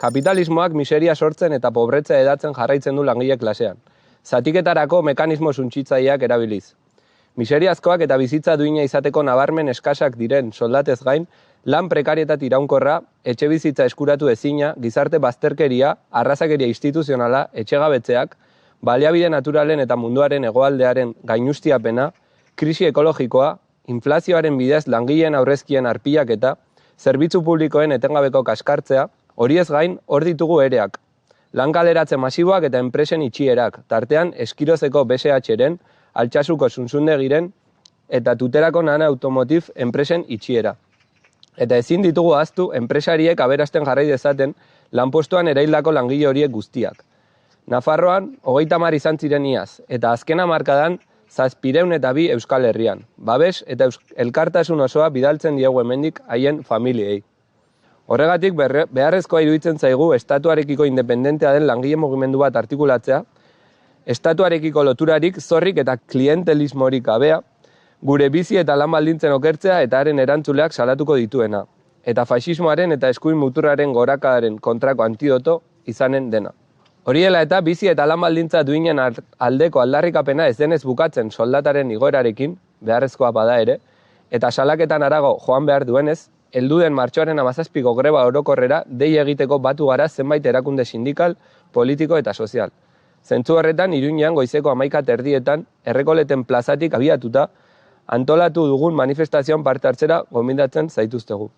Kapitalismoak miseria sortzen eta pobretzea hedatzen jarraitzen du langile klasean. Zatiketarako mekanismo suntsitzaileak erabiliz. Miseriazkoak eta bizitza duina izateko nabarmen eskasak diren soldatez gain, lan prekarietate iraunkorra, etxebizitza eskuratu ezina, gizarte bazterkeria, arrazakeria instituzionala, etxegabetzeak, baliabide naturalen eta munduaren hegoaldearen gainustiapena, krisi ekologikoa, inflazioaren bidez langileen aurrezkien arpilaketa, zerbitzu publikoen etengabeko kaskartzea, horiez gain hor ditugu ereak. Lan kaleratze masiboak eta enpresen itxierak, tartean Eskirozeko BSH-ren, Altsasuko Zunzundegiren eta Tuterako Nana Automotive enpresen itxiera. Eta ezin ditugu ahaztu enpresariek aberasten jarrai dezaten lanpostuan eraildako langile horiek guztiak. Nafarroan, 30 izan ziren iaz, eta azken hamarkadan 702 Euskal Herrian. Babes eta elkartasun osoa bidaltzen diegu hemendik haien familiei. Horregatik beharrezkoa iruditzen zaigu estatuarekiko independentea den langile mugimendu bat artikulatzea, estatuarekiko loturarik, zorrik eta klientelismorik gabea, gure bizi eta lan baldintzen okertzea eta haren erantzuleak salatuko dituena, eta faxismoaren eta eskuin muturraren gorakadaren kontrako antidoto izanen dena. Hori dela eta bizi eta lan baldintza duinen aldeko aldarrikapena ez denez bukatzen soldataren igoerarekin, beharrezkoa bada ere, eta salaketan harago joan behar duenez, helduden martxoaren 17ko greba orokorrera dei egiteko batu gara zenbait erakunde sindikal, politiko eta sozial. Zentzu horretan, Iruñean goizeko 11:30 Errekoleten plazatik abiatuta antolatu dugun manifestazioan parte hartzera gonbidatzen zaituztegu.